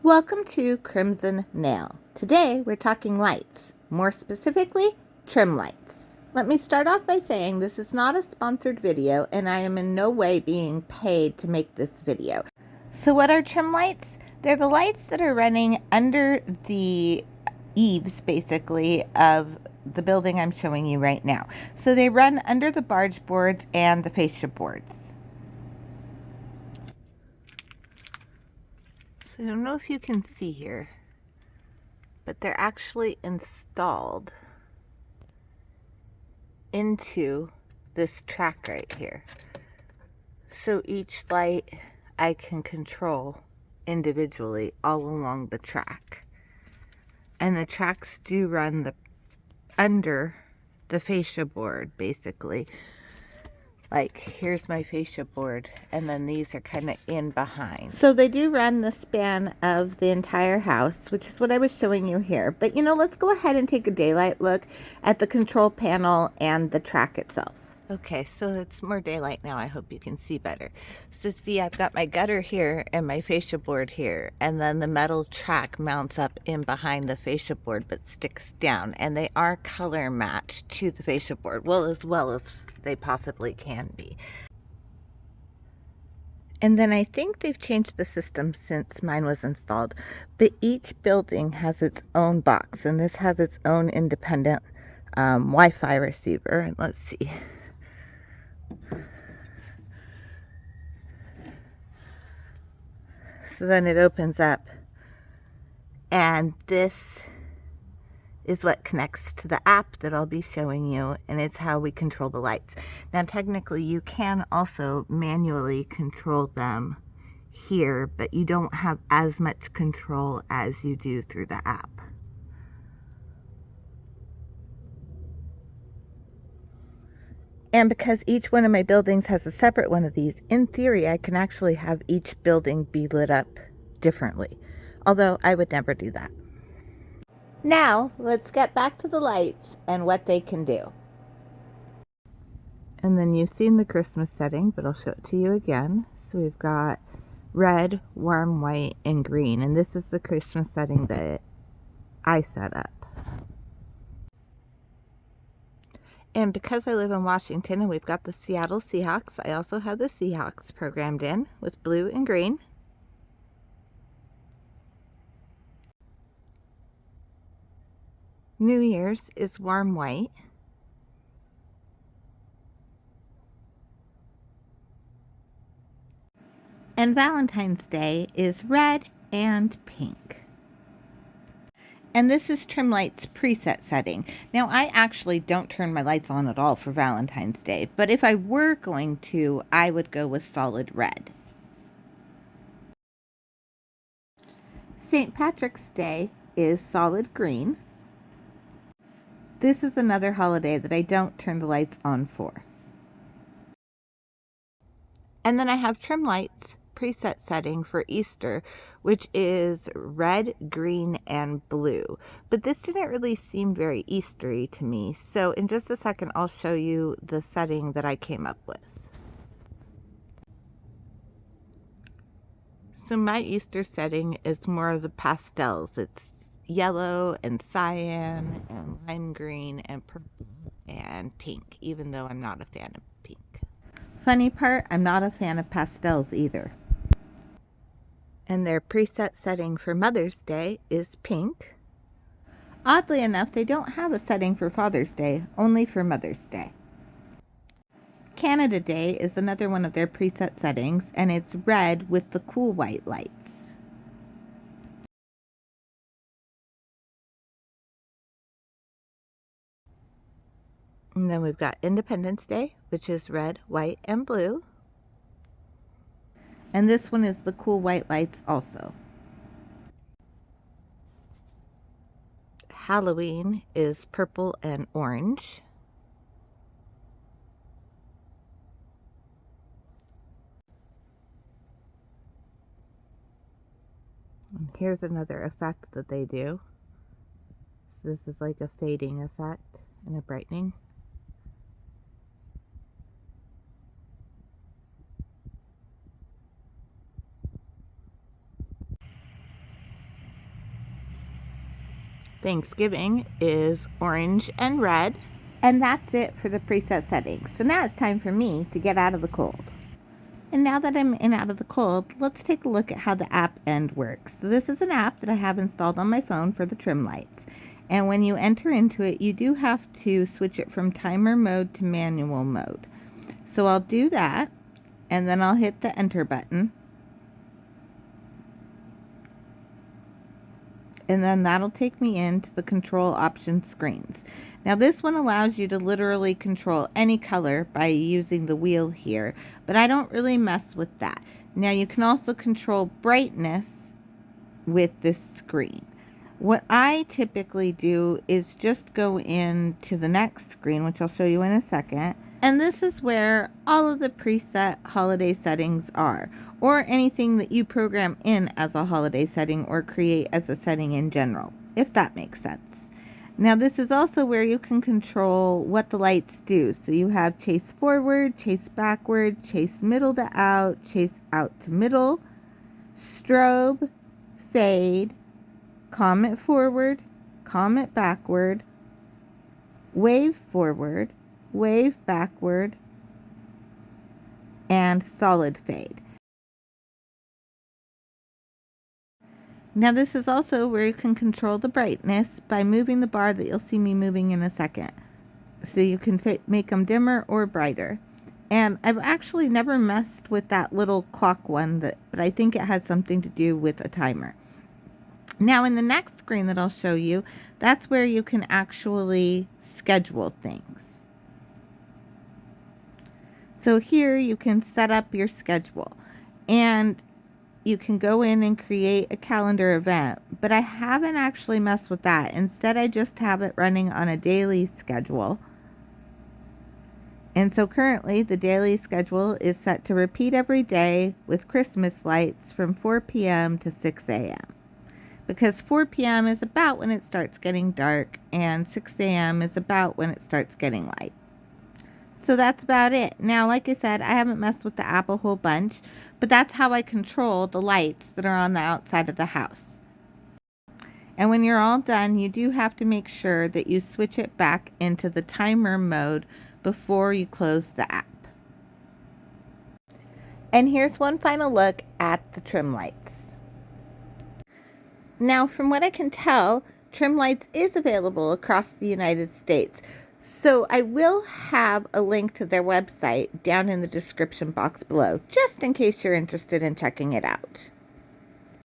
Welcome to Crimson Nail. Today we're talking lights, more specifically trim lights. Let me start off by saying this is not a sponsored video and I am in no way being paid to make this video. So what are trim lights? They're the lights that are running under the eaves basically of the building I'm showing you right now. So they run under the barge boards and the fascia boards. So I don't know if you can see here, but they're actually installed into this track right here. So each light I can control individually all along the track. And the tracks do run under the fascia board basically. Like here's my fascia board and then these are kind of in behind. So they do run the span of the entire house, which is what I was showing you here. But let's go ahead and take a daylight look at the control panel and the track itself. Okay, so it's more daylight now. I hope you can see better. So see, I've got my gutter here and my fascia board here, and then the metal track mounts up in behind the fascia board but sticks down, and they are color matched to the fascia board, well as they possibly can be. And then I think they've changed the system since mine was installed, but each building has its own box, and this has its own independent Wi-Fi receiver. And let's see. So then it opens up, and this is what connects to the app that I'll be showing you, and it's how we control the lights. Now technically you can also manually control them here, but you don't have as much control as you do through the app. And because each one of my buildings has a separate one of these, in theory I can actually have each building be lit up differently, although I would never do that. Now, let's get back to the lights and what they can do. And then you've seen the Christmas setting, but I'll show it to you again. So we've got red, warm white, and green. And this is the Christmas setting that I set up. And because I live in Washington and we've got the Seattle Seahawks, I also have the Seahawks programmed in with blue and green. New Year's is warm white. And Valentine's Day is red and pink. And this is trim lights preset setting. Now I actually don't turn my lights on at all for Valentine's Day, but if I were going to, I would go with solid red. St. Patrick's Day is solid green. This is another holiday that I don't turn the lights on for. And then I have trim lights preset setting for Easter, which is red, green, and blue. But this didn't really seem very Eastery to me, so in just a second I'll show you the setting that I came up with. So my Easter setting is more of the pastels. It's yellow and cyan and lime green and purple and pink, even though I'm not a fan of pink. Funny part, I'm not a fan of pastels either. And their preset setting for Mother's Day is pink. Oddly enough, they don't have a setting for Father's Day, only for Mother's Day. Canada Day is another one of their preset settings, and it's red with the cool white lights. And then we've got Independence Day, which is red, white, and blue. And this one is the cool white lights also. Halloween is purple and orange. And here's another effect that they do. This is like a fading effect and a brightening. Thanksgiving is orange and red. And that's it for the preset settings. So now it's time for me to get out of the cold. And now that I'm in out of the cold, let's take a look at how the app end works. So this is an app that I have installed on my phone for the trim lights. And when you enter into it, you do have to switch it from timer mode to manual mode. So I'll do that, and then I'll hit the enter button. And then that'll take me into the control options screens. Now this one allows you to literally control any color by using the wheel here, but I don't really mess with that. Now you can also control brightness with this screen. What I typically do is just go into the next screen, which I'll show you in a second. And this is where all of the preset holiday settings are, or anything that you program in as a holiday setting or create as a setting in general, if that makes sense. Now this is also where you can control what the lights do. So you have chase forward, chase backward, chase middle to out, chase out to middle, strobe, fade, comet forward, comet backward, wave forward, wave backward, and solid fade. Now this is also where you can control the brightness by moving the bar that you'll see me moving in a second. So you can make them dimmer or brighter. And I've actually never messed with that little clock one, but I think it has something to do with a timer. Now in the next screen that I'll show you, that's where you can actually schedule things. So here you can set up your schedule, and you can go in and create a calendar event, but I haven't actually messed with that. Instead, I just have it running on a daily schedule. And so currently the daily schedule is set to repeat every day with Christmas lights from 4 p.m. to 6 a.m. because 4 p.m. is about when it starts getting dark and 6 a.m. is about when it starts getting light. So that's about it. Now, like I said, I haven't messed with the app a whole bunch, but that's how I control the lights that are on the outside of the house. And when you're all done, you do have to make sure that you switch it back into the timer mode before you close the app. And here's one final look at the trim lights. Now, from what I can tell, trim lights is available across the United States. So I will have a link to their website down in the description box below, just in case you're interested in checking it out.